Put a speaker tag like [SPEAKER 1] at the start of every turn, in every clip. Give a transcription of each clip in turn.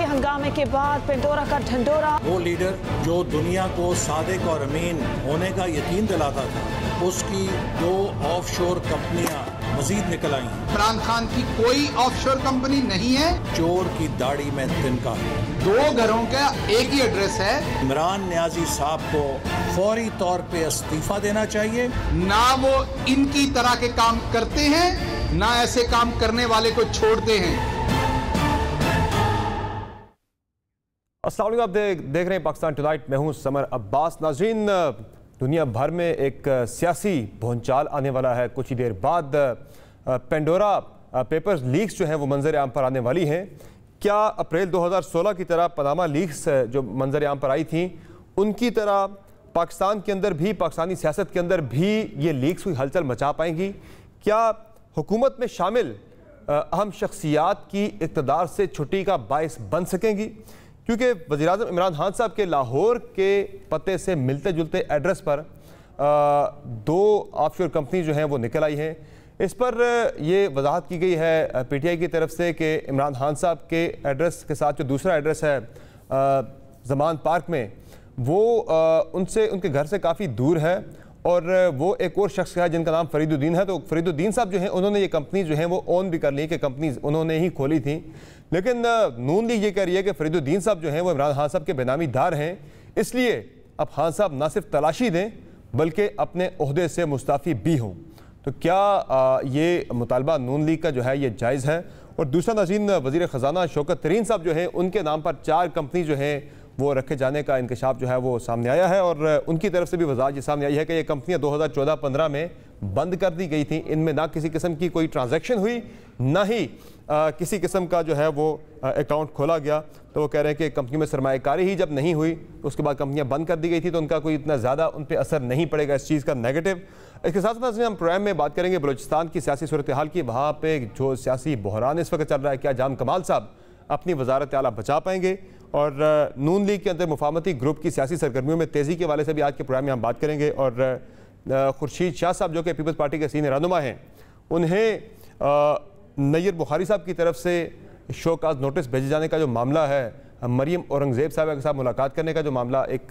[SPEAKER 1] हंगामे के बाद पेंडोरा का ढंढोरा।
[SPEAKER 2] वो लीडर जो दुनिया को सादिक और अमीन होने का यकीन दिलाता था, उसकी 2 ऑफशोर कंपनियां मजीद निकल आई।
[SPEAKER 3] इमरान खान की कोई ऑफशोर कंपनी नहीं है।
[SPEAKER 2] चोर की दाढ़ी में तिनका है।
[SPEAKER 3] 2 घरों का एक ही एड्रेस है।
[SPEAKER 2] इमरान नियाजी साहब को फौरी तौर पे इस्तीफा देना चाहिए।
[SPEAKER 3] ना वो इनकी तरह के काम करते हैं, ना ऐसे काम करने वाले को छोड़ते हैं।
[SPEAKER 4] अस्सलाम वालेकुम, आप देख रहे हैं पाकिस्तान टुनाइट। मैं हूं समर अब्बास। नाज़रीन, दुनिया भर में एक सियासी भूचाल आने वाला है। कुछ ही देर बाद पेंडोरा पेपर्स लीक्स जो हैं वो मंजर आम पर आने वाली हैं। क्या अप्रैल 2016 की तरह पनामा लीक्स जो मंजर आम पर आई थी, उनकी तरह पाकिस्तान के अंदर भी, पाकिस्तानी सियासत के अंदर भी ये लीक्स कोई हलचल मचा पाएंगी? क्या हुकूमत में शामिल अहम शख्सियात की इक़्तिदार से छुट्टी का बायस बन सकेंगी? क्योंकि वज़ीर-ए-आज़म इमरान खान साहब के लाहौर के पते से मिलते जुलते एड्रेस पर 2 ऑफशोर कंपनी जो हैं वो निकल आई हैं। इस पर ये वजाहत की गई है PTI की तरफ से कि इमरान खान साहब के एड्रेस के साथ जो दूसरा एड्रेस है ज़मान पार्क में, वो उनसे, उनके घर से काफ़ी दूर है और वो एक और शख्स है जिनका नाम फरीदुद्दीन है। तो फरीदुद्दीन साहब जो हैं उन्होंने ये कंपनी जो हैं वो ओन भी कर ली कि कंपनीज उन्होंने ही खोली थी। लेकिन नून लीग ये कह रही है कि फरीदुद्दीन साहब जो हैं वो इमरान खान साहब के बेनामी दार हैं, इसलिए अब खान साहब ना सिर्फ तलाशी दें बल्कि अपने ओहदे से मुस्ताफ़ी भी हों। तो क्या ये मुतालबा नून लीग का जो है ये जायज़ है? और दूसरा नाज़रीन, वज़ीर ख़ज़ाना शौकत तरीन साहब जो हैं उनके नाम पर 4 कंपनी जो हैं वो रखे जाने का इंकशाफ जो है वो सामने आया है और उनकी तरफ से भी वज़ाहत ये सामने आई है कि ये कंपनियां 2014-15 में बंद कर दी गई थी। इनमें ना किसी किस्म की कोई ट्रांजैक्शन हुई, ना ही किसी किस्म का जो है वो अकाउंट खोला गया। तो वो कह रहे हैं कि कंपनी में सरमायाकारी ही जब नहीं हुई तो उसके बाद कंपनियां बंद कर दी गई थी, तो उनका कोई इतना ज़्यादा उन पर असर नहीं पड़ेगा इस चीज़ का नेगेटिव। इसके साथ साथ हम प्रोग्राम में बात करेंगे बलूचिस्तान की सियासी सूरत हाल की। वहाँ पर जो सियासी बहरान इस वक्त चल रहा है, क्या जाम कमाल साहब अपनी वजारत आला बचा पाएंगे? और नून लीग के अंदर मुफाहमती ग्रुप की सियासी सरगर्मियों में तेज़ी के हवाले से भी आज के प्रोग्राम में हम बात करेंगे। और खुर्शीद शाह साहब जो कि पीपल्स पार्टी के सीनियर रहनुमा हैं, उन्हें नैयर बुखारी साहब की तरफ से शोकाज नोटिस भेजे जाने का जो मामला है, मरियम औरंगज़ेब साहब के साथ मुलाकात करने का जो मामला, एक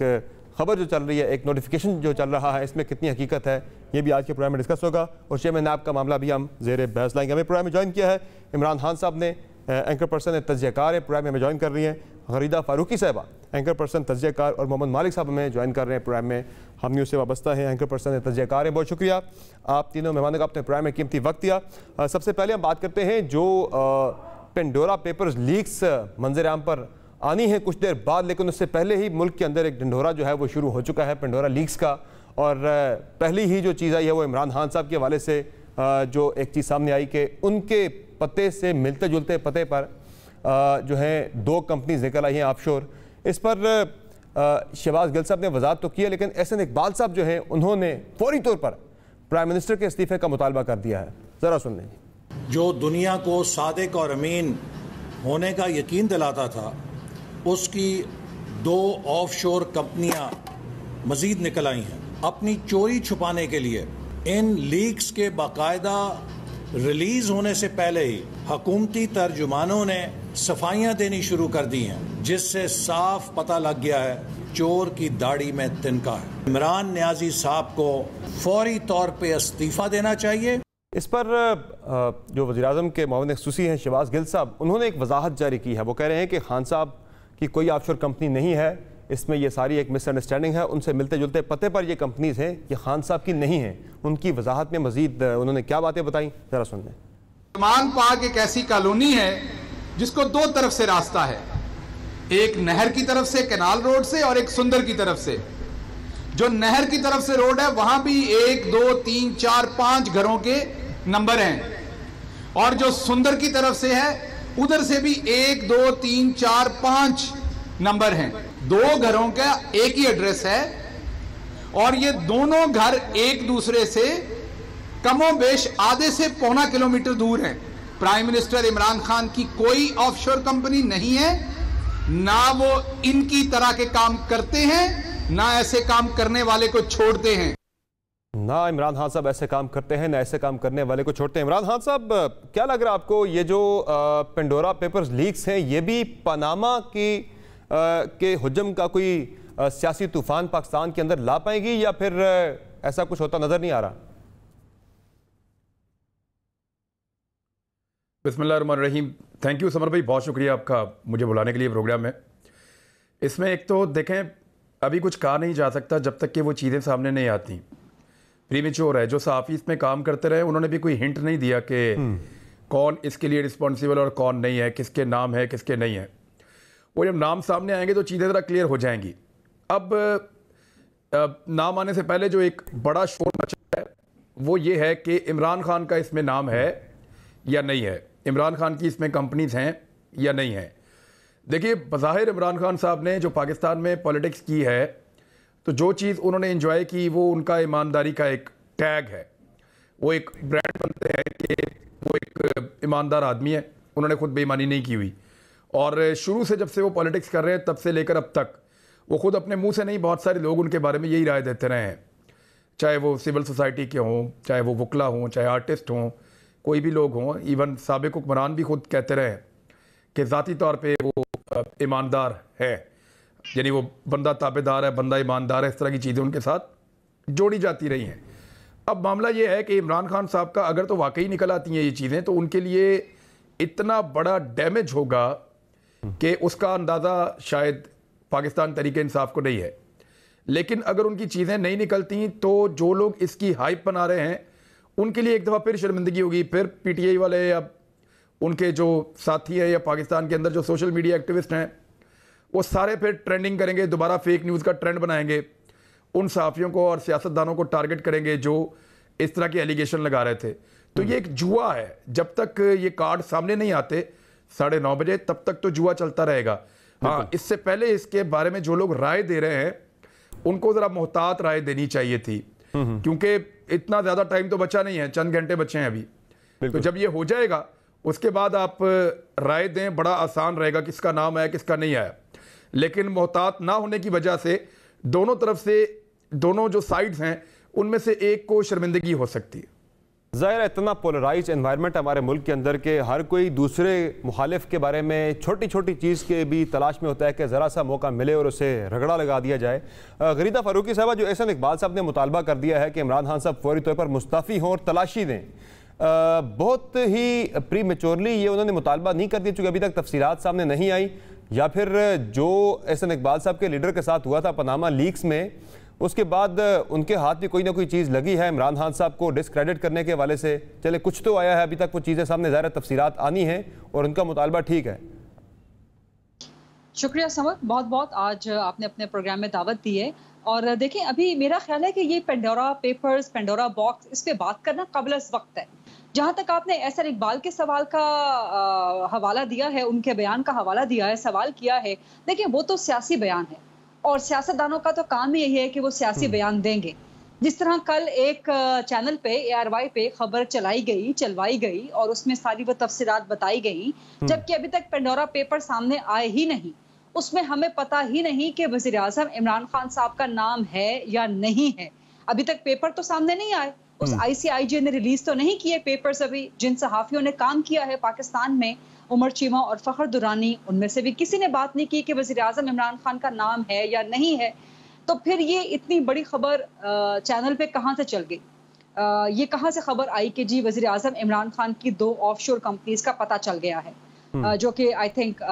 [SPEAKER 4] खबर जो चल रही है, एक नोटिफिकेशन जो चल रहा है, इसमें कितनी हकीकत है, ये भी आज के प्रोग्राम में डिस्कस होगा। और चेयरमैन नायब का मामला भी हम ज़ेर बहस लाएंगे। हमें प्रोग्राम में ज्वाइन किया है इमरान खान साहब ने, एंकर पर्सन है, तज्ज़ियाकार है, प्रोग्राम में ज्वाइन कर रही हैं। गरीदा फारूकी साहबा एंकर पर्सन तज्ज़ियाकार, और मोहम्मद मालिक साहब हमें ज्वाइन कर रहे हैं प्रोग्राम में, हम न्यूज़ से वाबस्ता हैं, एंकर पर्सन है, तज्ज़ियाकार है। बहुत शुक्रिया आप तीनों मेहमानों का अपने प्रोग्राम में कीमती वक्त दिया। सबसे पहले हम बात करते हैं जो पेंडोरा पेपर्स लीक्स मंजर आम पर आनी है कुछ देर बाद, लेकिन उससे पहले ही मुल्क के अंदर एक ढंढोरा जो है वो शुरू हो चुका है पेंडोरा लीक्स का। और पहली ही जो चीज़ आई है वो इमरान खान साहब के हवाले से जो एक चीज़ सामने आई कि उनके पते से मिलते जुलते पते पर जो है 2 कंपनीज निकल आई हैं ऑफशोर। इस पर शहबाज गिल साहब ने वजाहत तो किया, लेकिन एहसन इकबाल साहब जो हैं उन्होंने फौरी तौर पर प्राइम मिनिस्टर के इस्तीफे का मुतालबा कर दिया है। ज़रा सुन लें।
[SPEAKER 2] जो दुनिया को सादिक और अमीन होने का यकीन दिलाता था, उसकी 2 ऑफशोर कंपनियां मजीद निकल आई हैं। अपनी चोरी छुपाने के लिए इन लीक्स के बाकायदा रिलीज होने से पहले ही हुकूमती तर्जुमानों ने सफाइयां देनी शुरू कर दी हैं, जिससे साफ पता लग गया है चोर की दाढ़ी में तिनका है। इमरान नियाजी साहब को फौरी तौर पे इस्तीफा देना चाहिए।
[SPEAKER 4] इस पर जो वज़ीर-ए-आज़म के मुआविन ख़ुसूसी हैं शहबाज गिल साहब, उन्होंने एक वजाहत जारी की है। वो कह रहे हैं कि खान साहब की कोई ऑफशोर कंपनी नहीं है, इसमें यह सारी एक मिसअंडरस्टैंडिंग है, उनसे मिलते जुलते पते पर ये कंपनीज हैं, ये खान साहब की नहीं है। उनकी वजाहत में मजीद उन्होंने क्या बातें बताई, जरा सुन लें।
[SPEAKER 3] ज़मान पार्क एक ऐसी कॉलोनी है जिसको 2 तरफ से रास्ता है, एक नहर की तरफ से कैनाल रोड से और एक सुंदर की तरफ से। जो नहर की तरफ से रोड है वहां भी 1 2 3 4 5 घरों के नंबर हैं, और जो सुंदर की तरफ से है उधर से भी 1 2 3 4 5 नंबर हैं। 2 घरों का एक ही एड्रेस है और ये दोनों घर एक दूसरे से कमोबेश आधे से पौना किलोमीटर दूर हैं। प्राइम मिनिस्टर इमरान खान की कोई ऑफशोर कंपनी नहीं है, ना वो इनकी तरह के काम करते हैं, ना ऐसे काम करने वाले को छोड़ते हैं।
[SPEAKER 4] ना इमरान खान साहब ऐसे काम करते हैं, ना ऐसे काम करने वाले को छोड़ते हैं। इमरान खान साहब, क्या लग रहा है आपको, ये जो पेंडोरा पेपर्स लीक्स हैं, ये भी पनामा के हुज्जम का कोई सियासी तूफान पाकिस्तान के अंदर ला पाएगी, या फिर ऐसा कुछ होता नजर नहीं आ रहा?
[SPEAKER 5] बिस्मिल्लाहिर्रहमानिर्रहीम। थैंक यू समर भाई, बहुत शुक्रिया आपका मुझे बुलाने के लिए प्रोग्राम में। इसमें एक तो देखें, अभी कुछ कहा नहीं जा सकता जब तक कि वो चीज़ें सामने नहीं आती। प्रीमेच्योर है। जो सहाफ़ी इसमें काम करते रहे उन्होंने भी कोई हिंट नहीं दिया कि कौन इसके लिए रिस्पॉन्सिबल और कौन नहीं है, किसके नाम है किसके नहीं है। वो जब नाम सामने आएंगे तो चीज़ें ज़रा क्लियर हो जाएंगी। अब नाम आने से पहले जो एक बड़ा शोर मचा है वो ये है कि इमरान खान का इसमें नाम है या नहीं है, इमरान खान की इसमें कंपनीज हैं या नहीं है। देखिए, बज़ाहिर इमरान खान साहब ने जो पाकिस्तान में पॉलिटिक्स की है, तो जो चीज़ उन्होंने एंजॉय की वो उनका ईमानदारी का एक टैग है। वो एक ब्रांड बनते हैं कि वो एक ईमानदार आदमी है, उन्होंने खुद बेईमानी नहीं की हुई। और शुरू से जब से वो पॉलिटिक्स कर रहे हैं तब से लेकर अब तक वो खुद अपने मुंह से नहीं, बहुत सारे लोग उनके बारे में यही राय देते रहे हैं, चाहे वो सिविल सोसाइटी के हों, चाहे वो वकला हों, चाहे आर्टिस्ट हों, कोई भी लोग हों। इवन साबिक हुक्मरान भी खुद कहते रहे कि ज़ाती तौर पे वो ईमानदार है, यानी वो बंदा ताबेदार है, बंदा ईमानदार है। इस तरह की चीज़ें उनके साथ जोड़ी जाती रही हैं। अब मामला ये है कि इमरान खान साहब का अगर तो वाकई निकल आती हैं ये चीज़ें, तो उनके लिए इतना बड़ा डैमेज होगा कि उसका अंदाज़ा शायद पाकिस्तान तरीके इंसाफ को नहीं है। लेकिन अगर उनकी चीज़ें नहीं निकलती तो जो लोग इसकी हाइप बना रहे हैं उनके लिए एक दफ़ा फिर शर्मिंदगी होगी। फिर पीटीआई वाले या उनके जो साथी हैं या पाकिस्तान के अंदर जो सोशल मीडिया एक्टिविस्ट हैं वो सारे फिर ट्रेंडिंग करेंगे, दोबारा फेक न्यूज़ का ट्रेंड बनाएंगे, उन सहाफ़ियों को और सियासतदानों को टारगेट करेंगे जो इस तरह के एलिगेशन लगा रहे थे। तो ये एक जुआ है। जब तक ये कार्ड सामने नहीं आते 9:30 बजे, तब तक तो जुआ चलता रहेगा। हाँ, इससे पहले इसके बारे में जो लोग राय दे रहे हैं उनको ज़रा मोहतात राय देनी चाहिए थी, क्योंकि इतना ज़्यादा टाइम तो बचा नहीं है, चंद घंटे बचे हैं अभी। तो जब ये हो जाएगा उसके बाद आप राय दें, बड़ा आसान रहेगा किसका नाम है किसका नहीं आया। लेकिन मोहतात ना होने की वजह से दोनों तरफ से, दोनों जो साइड्स हैं उनमें से एक को शर्मिंदगी हो सकती है।
[SPEAKER 4] ज़ाहिर है इतना पोलराइज एनवायरनमेंट हमारे मुल्क के अंदर के हर कोई दूसरे मुखालिफ के बारे में छोटी छोटी चीज़ के भी तलाश में होता है कि ज़रा सा मौका मिले और उसे रगड़ा लगा दिया जाए। गरीदा फारूकी साहबा, जो एहसन इकबाल साहब ने मुतालबा कर दिया है कि इमरान खान साहब फौरी तौर पर मुस्तफ़ी हों और तलाशी दें, बहुत ही प्री मेच्योरली ये उन्होंने मुतालबा नहीं कर दिया चूँकि अभी तक तफसीलात सामने नहीं आई, या फिर जो एहसन इकबाल साहब के लीडर के साथ हुआ था पनामा लीक्स में, उसके बाद उनके हाथ में कोई ना कोई चीज़ लगी है इमरान खान साहब को डिस्क्रेडिट करने के हवाले से। चले कुछ तो आया है, अभी तक वो चीज़ें सामने ज़ाहिर तफसीलात आनी हैं और उनका मुतालबा ठीक है।
[SPEAKER 6] शुक्रिया समर, बहुत बहुत आज आपने अपने प्रोग्राम में दावत दी है। और देखें, अभी मेरा ख्याल है कि ये पेंडोरा पेपर्स, पेंडोरा बॉक्स, इस पे बात करना कबल वक्त है। जहां तक आपने एहसन इकबाल के सवाल का हवाला दिया है, उनके बयान का हवाला दिया है, सवाल किया है, देखिए वो तो सियासी बयान है और सियासतदानों का तो काम ही यही है कि वो सियासी बयान देंगे। जिस तरह कल एक चैनल पे ARY पे खबर चलवाई गई और उसमें सारी वो तफसीलात बताई गई, जबकि अभी तक पेंडोरा पेपर सामने आए ही नहीं। उसमें हमें पता ही नहीं कि वज़ीर आज़म इमरान खान साहब का नाम है या नहीं है। अभी तक पेपर तो सामने नहीं आए। उस ICIJ ने रिलीज तो नहीं किए पेपर्स अभी। जिन सहाफ़ियों ने काम किया है पाकिस्तान में, उमर चीमा और फ़खर दुरानी, उनमें से भी किसी ने बात नहीं की कि वज़ीर आज़म इमरान खान का नाम है या नहीं है। तो फिर ये इतनी बड़ी खबर चैनल पे कहाँ से चल गई? ये कहाँ से खबर आई कि जी वज़ीर आज़म इमरान खान की 2 ऑफशोर कंपनीज का पता चल गया है, जो कि आई थिंक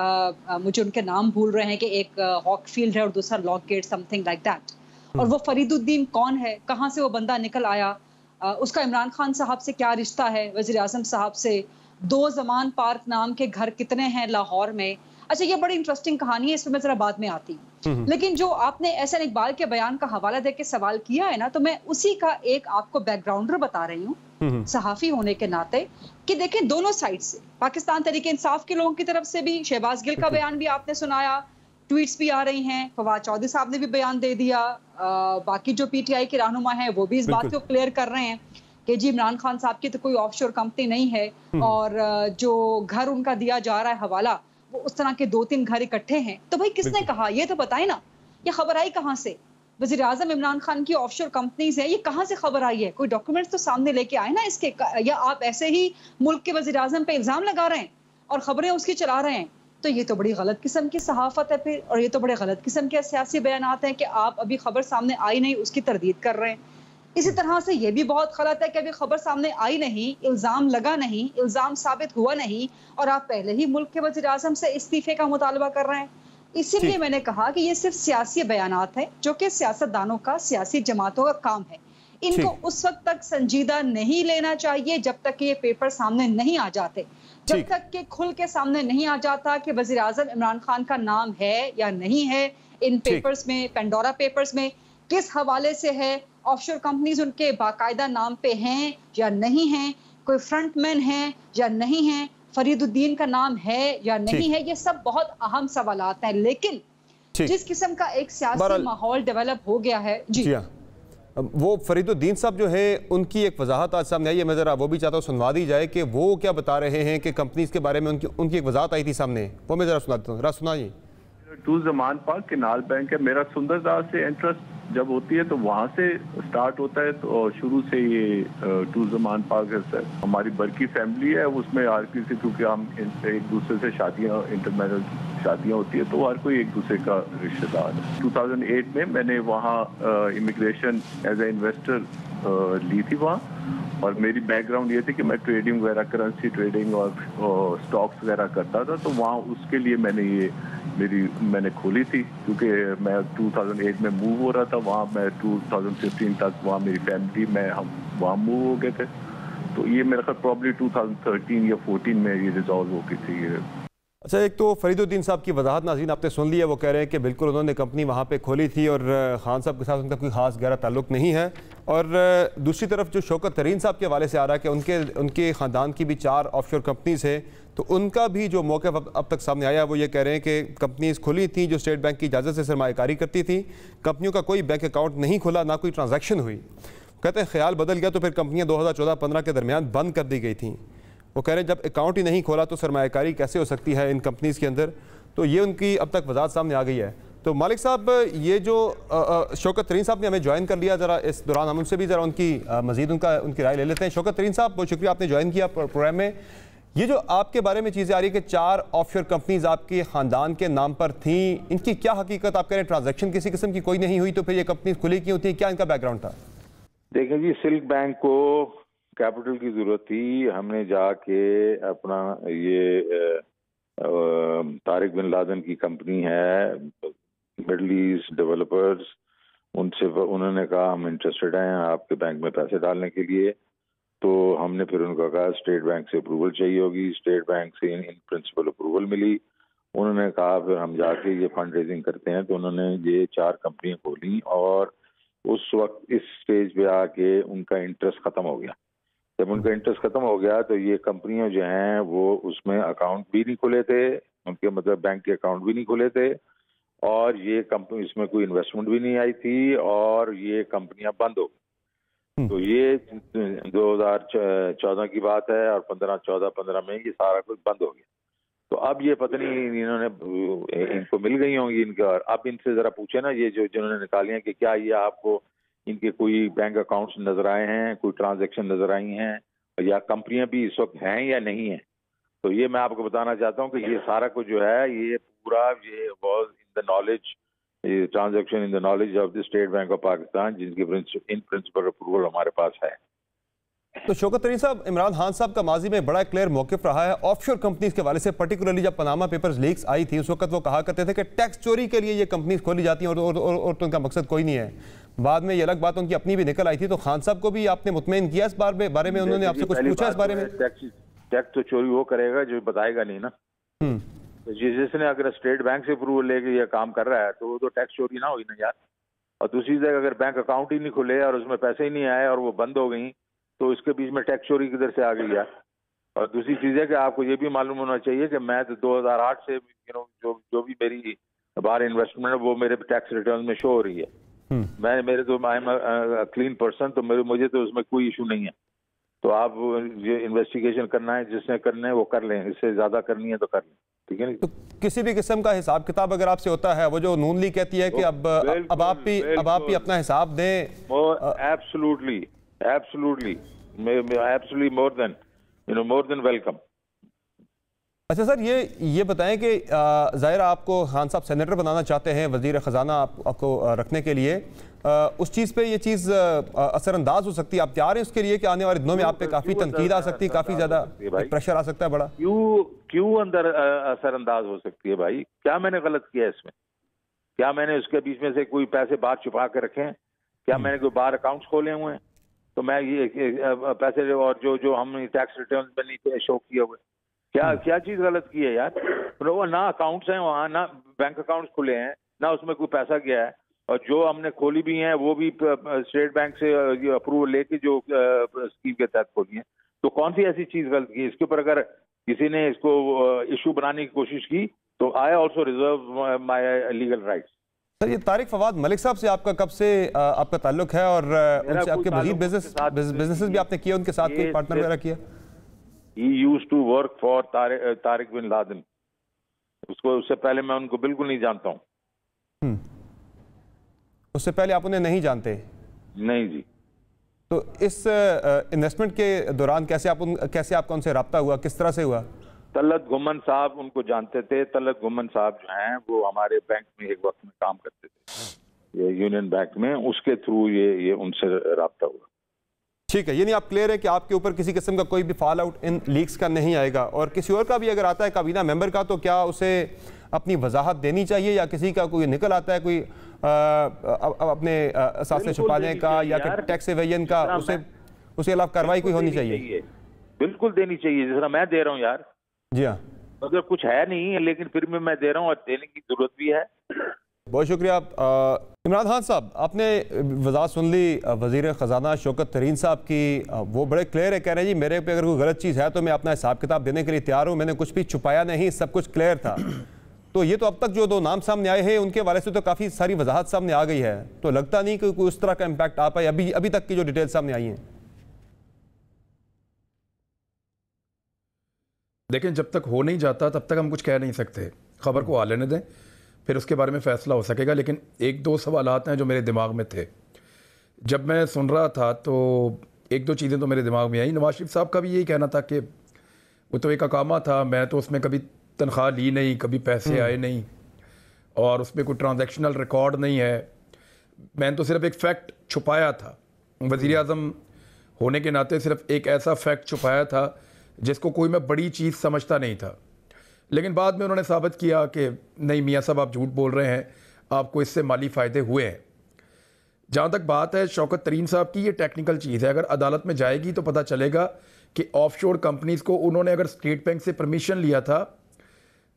[SPEAKER 6] मुझे उनके नाम भूल रहे हैं कि एक हॉकफील्ड है और दूसरा लॉकगेट, समथिंग लाइक दैट। और वो फरीदुद्दीन कौन है, कहाँ से वो बंदा निकल आया, उसका इमरान खान साहब से क्या रिश्ता है, वज़ीर आज़म साहब से। 2 ज़मान पार्क नाम के घर कितने हैं लाहौर में। अच्छा, ये बड़ी इंटरेस्टिंग कहानी है, इसमें मैं जरा बाद में आती हूँ। लेकिन जो आपने एहसन इकबाल के बयान का हवाला देके सवाल किया है ना, तो मैं उसी का एक आपको बैकग्राउंडर बता रही हूँ सहाफ़ी होने के नाते, कि देखें दोनों साइड से, पाकिस्तान तहरीक इंसाफ के लोगों की तरफ से भी शहबाज गिल का बयान भी आपने सुनाया, ट्वीट्स भी आ रही हैं, फवाद चौधरी साहब ने भी बयान दे दिया, बाकी जो PTI के रहनुमा हैं वो भी इस बात को क्लियर कर रहे हैं कि जी इमरान खान साहब की तो कोई ऑफशोर कंपनी नहीं है, और जो घर उनका दिया जा रहा है हवाला, वो उस तरह के 2-3 घर इकट्ठे हैं। तो भाई किसने कहा, ये तो बताए ना, ये खबर आई कहाँ से? वज़ीर आज़म इमरान खान की ऑफशोर कंपनीज हैं, ये कहाँ से खबर आई है? कोई डॉक्यूमेंट्स तो सामने लेके आए ना इसके, या आप ऐसे ही मुल्क के वज़ीर आज़म पे इल्जाम लगा रहे हैं और खबरें उसकी चला रहे हैं? तो ये तो बड़ी गलत किस्म की सहाफत है फिर, और ये तो बड़े गलत किस्म के सियासी बयानात हैं कि आप अभी खबर सामने आई नहीं उसकी तरदीद कर रहे हैं। इसी तरह से ये भी बहुत गलत है कि अभी खबर सामने आई नहीं, इल्जाम लगा नहीं, इल्जाम साबित हुआ नहीं, और आप पहले ही मुल्क के वज़ीर आज़म से इस्तीफे का मुतालबा कर रहे हैं। इसीलिए मैंने कहा कि ये सिर्फ सियासी बयानात हैं, जो कि सियासतदानों का, सियासी जमातों का काम है। इनको उस वक्त तक संजीदा नहीं लेना चाहिए जब तक ये पेपर सामने नहीं आ जाते, जब तक कि खुल के सामने नहीं आ जाता कि वज़ीर आज़म इमरान खान का नाम है या नहीं है इन पेपर्स में, पेंडोरा पेपर्स में, किस हवाले से है, ऑफशोर कंपनीज उनके बाकायदा नाम पे हैं या नहीं हैं, कोई फ्रंटमैन है या नहीं है, फरीदुद्दीन का नाम है या नहीं है, ये सब बहुत अहम सवालात हैं। लेकिन जिस किस्म का एक सियासी माहौल डेवलप हो गया है जी हाँ,
[SPEAKER 4] वो फरीदुद्दीन साहब जो है उनकी एक वजाहत आज सामने आई है, मैं ज़रा वो भी चाहता हूँ सुनवा दी जाए कि वो क्या बता रहे हैं कि कंपनीज के बारे में उनकी एक वजाहत आई थी सामने, वो मैं ज़रा सुना देता हूँ, ज़रा सुनाइए।
[SPEAKER 7] Two Zaman Park canal bank है, मेरा सुंदरदार से इंटरेस्ट जब होती है तो वहाँ से स्टार्ट होता है, तो शुरू से ये टू ज़मान पार्क है सर। हमारी बरकी फैमिली है, उसमें हर किसी, क्योंकि हम एक दूसरे से शादियाँ, इंटरमैरिज शादियाँ होती है, तो हर कोई एक दूसरे का रिश्तेदार है। 2008 में मैंने वहाँ इमिग्रेशन एज ए इन्वेस्टर ली थी वहाँ, और मेरी बैकग्राउंड ये थी कि मैं ट्रेडिंग वगैरह, करेंसी ट्रेडिंग और स्टॉक्स वगैरह करता था, तो वहाँ उसके लिए मैंने खोली थी, क्योंकि मैं 2008 में मूव हो रहा था वहाँ, मैं 2015 तक वहाँ मेरी फैमिली में हम वहाँ मूव हो गए थे, तो ये मेरा ख्याल प्रॉब्ली 2013 या 14 में ये रिजॉल्व हो गई थी ये।
[SPEAKER 4] अच्छा, एक तो फरीदुद्दीन साहब की वजाहत नाज़रीन आपने सुन लिया, वो कह रहे हैं कि बिल्कुल उन्होंने कंपनी वहाँ पे खोली थी और खान साहब के साथ उनका कोई खास गहरा ताल्लुक़ नहीं है। और दूसरी तरफ जो शौकत तरीन साहब के हवाले से आ रहा है कि उनके ख़ानदान की भी 4 ऑफशोर कंपनीज़ है, तो उनका भी जो मौक़िफ़ अब तक सामने आया वो ये कह रहे हैं कि कंपनीज़ खुली थी जो स्टेट बैंक की इजाज़त से सरमायाकारी करती थी, कंपनियों का कोई बैंक अकाउंट नहीं खुला, ना कोई ट्रांजैक्शन हुई। कहते हैं ख्याल बदल गया तो फिर कंपनियाँ 2014-15 के दरमियान बंद कर दी गई थी। वो कह रहे हैं जब अकाउंट ही नहीं खोला तो सरमायाकारी कैसे हो सकती है इन कंपनीज़ के अंदर, तो ये उनकी अब तक वजाहत सामने आ गई है। तो मालिक साहब, ये जो शौकत तरीन साहब ने हमें ज्वाइन कर लिया, ज़रा इस दौरान हम उनसे भी ज़रा उनकी मज़ीद उनकी राय ले लेते हैं। शौकत तरीन साहब, बहुत शुक्रिया आपने ज्वाइन किया प्रोग्राम में। ये जो आपके बारे में चीज़ें आ रही है कि 4 ऑफशोर कंपनीज़ आपके ख़ानदान के नाम पर थी, इनकी क्या हकीकत? आप कह रहे हैं ट्रांजैक्शन किसी किस्म की कोई नहीं हुई, तो फिर ये कंपनीज खुली क्यों थी, क्या इनका बैकग्राउंड था?
[SPEAKER 8] देखें जी, सिल्क बैंक को कैपिटल की जरूरत थी, हमने जाके अपना ये तारिक बिन लादेन की कंपनी है, मिडल ईस्ट डेवलपर्स, उन्होंने कहा हम इंटरेस्टेड हैं आपके बैंक में पैसे डालने के लिए, तो हमने फिर उनको कहा स्टेट बैंक से अप्रूवल चाहिए होगी, स्टेट बैंक से इन प्रिंसिपल अप्रूवल मिली, उन्होंने कहा फिर हम जाके ये फंड रेजिंग करते हैं, तो उन्होंने ये 4 कंपनियां खोली, और उस वक्त इस स्टेज पे आके उनका इंटरेस्ट खत्म हो गया। जब उनका इंटरेस्ट खत्म हो गया तो ये कंपनियां जो हैं वो उसमें अकाउंट भी नहीं खुले थे, उनके मतलब बैंक के अकाउंट भी नहीं खुले थे, और ये कंपनी, इसमें कोई इन्वेस्टमेंट भी नहीं आई थी, और ये कंपनियां बंद हो गई। तो ये 2014 की बात है, और 14-15 में ये सारा कुछ बंद हो गया। तो अब ये पता नहीं इनको मिल गई होंगी इनका, और अब इनसे जरा पूछे ना, ये जो जिन्होंने निकाली हैं, कि क्या ये आपको इनके कोई बैंक अकाउंट्स नजर आए हैं, कोई ट्रांजैक्शन नजर आई हैं, या कंपनियां भी इस वक्त हैं या नहीं है। तो ये मैं आपको बताना चाहता हूं कि ये सारा कुछ जो है ये पूरा ये was in the knowledge, transaction in the knowledge of the state bank of Pakistan, जिनकी इन प्रिंसिपल अप्रूवल हमारे पास है।
[SPEAKER 4] तो शौकत तरीन साहब, इमरान खान साहब का माजी में बड़ा क्लियर मौक़िफ़ रहा है ऑफशोर कंपनीज के हवाले से, पर्टिकुलरली जब पनामा पेपर्स लीक्स आई थी उस वक्त वो कहा करते थे कि टैक्स चोरी के लिए ये कंपनीज खोली जाती हैं और तो उनका मकसद कोई नहीं है। बाद में ये अलग बात उनकी अपनी भी निकल आई थी, तो खान साहब को भी आपने मुतमईन किया इस बारे में? उन्होंने आपसे कुछ पूछा इस बारे में?
[SPEAKER 8] टैक्स तो चोरी वो करेगा जो बताएगा नहीं ना। तो जिसने अगर स्टेट बैंक से अप्रूवल लेके ये काम कर रहा है तो वो तो टैक्स चोरी ना हुई ना यार। और दूसरी जगह अगर बैंक अकाउंट ही नहीं खुले और उसमें पैसे ही नहीं आए और वो बंद हो गई, तो इसके बीच में टैक्स चोरी किधर से आ गई यार। और दूसरी चीज है कि आपको ये भी मालूम होना चाहिए कि मैं तो 2008 से जो भी मेरी बाहर इन्वेस्टमेंट है वो मेरे टैक्स रिटर्न में शो हो रही है। मेरे तो आई एम क्लीन पर्सन, तो मुझे तो उसमें कोई इशू नहीं है। तो आप ये इन्वेस्टिगेशन करना है, जिसने करना है वो कर लें, इससे ज्यादा करनी है तो कर लें। ठीक है।
[SPEAKER 4] तो किसी भी किस्म का हिसाब किताब अगर आपसे होता है, वो जो नून लीग कहती है कि अब आप भी अपना हिसाब दें,
[SPEAKER 8] एब्सोल्युटली मोर देन वेलकम।
[SPEAKER 4] अच्छा सर, ये बताएं कि ज़ाहिर आपको खान साहब सेनेटर बनाना चाहते हैं, वज़ीर ख़जाना आपको रखने के लिए, उस चीज़ पे ये चीज़ असरअंदाज हो सकती है? आप तैयार हैं उसके लिए कि आने वाले दिनों में आप पे काफ़ी तनकीद आ सकती है, काफ़ी ज़्यादा प्रेशर आ सकता है बड़ा?
[SPEAKER 8] क्यों अंदर असरअंदाज हो सकती है भाई? क्या मैंने गलत किया इसमें? क्या मैंने उसके बीच में से कोई पैसे बाहर छुपा के रखे हैं? क्या मैंने कोई बाहर अकाउंट्स खोले हुए हैं? तो मैं ये पैसे और जो हमने टैक्स रिटर्न में नहीं शो किए हुए, क्या चीज गलत की है यार? वो ना अकाउंट्स हैं वहाँ, ना बैंक अकाउंट्स खुले हैं, ना उसमें कोई पैसा गया है, और जो हमने खोली भी हैं वो भी स्टेट बैंक से अप्रूवल लेके जो स्कीम के तहत खोली है। तो कौन सी ऐसी चीज गलत की? इसके ऊपर अगर किसी ने इसको इशू बनाने की कोशिश की तो I also reserve my legal rights.
[SPEAKER 4] Sir, ये तारिक फवाद मलिक साहब से आपका कब से आपका ताल्लुक है, और उनसे आपके मजीद बिजनेसेस भी आपने किए, उनके साथ कोई पार्टनर वगैरह किया?
[SPEAKER 8] He used to work for Tariq bin Laden. उससे पहले मैं उनको बिल्कुल नहीं जानता हूँ।
[SPEAKER 4] उससे पहले आप उन्हें नहीं जानते?
[SPEAKER 8] नहीं जी।
[SPEAKER 4] तो इस इन्वेस्टमेंट के दौरान कैसे आपका उनसे रब्ता हुआ, किस तरह से हुआ?
[SPEAKER 8] तलत घुमन साहब उनको जानते थे। तलत घुमन साहब जो हैं वो हमारे बैंक में एक वक्त में काम करते थे, ये यूनियन बैंक में, उसके थ्रू ये उनसे रब्ता हुआ।
[SPEAKER 4] ठीक है, यानी आप क्लियर है कि आपके ऊपर किसी किस्म का कोई भी फॉल आउट इन लीक्स का नहीं आएगा, और किसी और का भी अगर आता है काबीना मेंबर का, तो क्या उसे अपनी वजाहत देनी चाहिए, या किसी का कोई निकल आता है कोई अपने असासे छुपाने का या टैक्स एवेजन का, उसे खिलाफ कार्रवाई कोई होनी चाहिए?
[SPEAKER 8] बिल्कुल देनी चाहिए, जिस तरह मैं दे रहा हूँ यार।
[SPEAKER 4] जी हाँ,
[SPEAKER 8] अगर कुछ है नहीं लेकिन फिर भी मैं दे रहा हूँ, और देने की जरूरत भी है।
[SPEAKER 4] बहुत शुक्रिया। इमरान खान साहब, आपने वजाहत सुन ली वज़ीर ख़जाना शौकत तरीन साहब की। वो बड़े क्लियर है, कह रहे हैं जी मेरे पे अगर कोई गलत चीज़ है तो मैं अपना हिसाब किताब देने के लिए तैयार हूँ, मैंने कुछ भी छुपाया नहीं, सब कुछ क्लियर था। तो ये तो अब तक जो दो नाम सामने आए हैं उनके वाले से तो काफ़ी सारी वजाहत सामने आ गई है, तो लगता नहीं कि कोई उस तरह का इम्पैक्ट आ पाए अभी तक की जो डिटेल सामने आई हैं।
[SPEAKER 5] देखें, जब तक हो नहीं जाता तब तक हम कुछ कह नहीं सकते, खबर को आ लेने दें, फिर उसके बारे में फ़ैसला हो सकेगा। लेकिन एक दो सवालात हैं जो मेरे दिमाग में थे जब मैं सुन रहा था, तो एक दो चीज़ें तो मेरे दिमाग में आई। नवाज शरीफ साहब का भी यही कहना था कि वो तो एक अकामा था, मैं तो उसमें कभी तनख्वाह ली नहीं, कभी पैसे आए नहीं, और उसमें कोई ट्रांजैक्शनल रिकॉर्ड नहीं है, मैंने तो सिर्फ एक फ़ैक्ट छुपाया था। वज़ीर आज़म होने के नाते सिर्फ एक ऐसा फैक्ट छुपाया था जिसको कोई मैं बड़ी चीज़ समझता नहीं था। लेकिन बाद में उन्होंने साबित किया कि नहीं मियाँ साहब, आप झूठ बोल रहे हैं, आपको इससे माली फ़ायदे हुए हैं। जहाँ तक बात है शौकत तरीन साहब की, ये टेक्निकल चीज़ है, अगर अदालत में जाएगी तो पता चलेगा कि ऑफशोर कंपनीज़ को उन्होंने अगर स्टेट बैंक से परमिशन लिया था,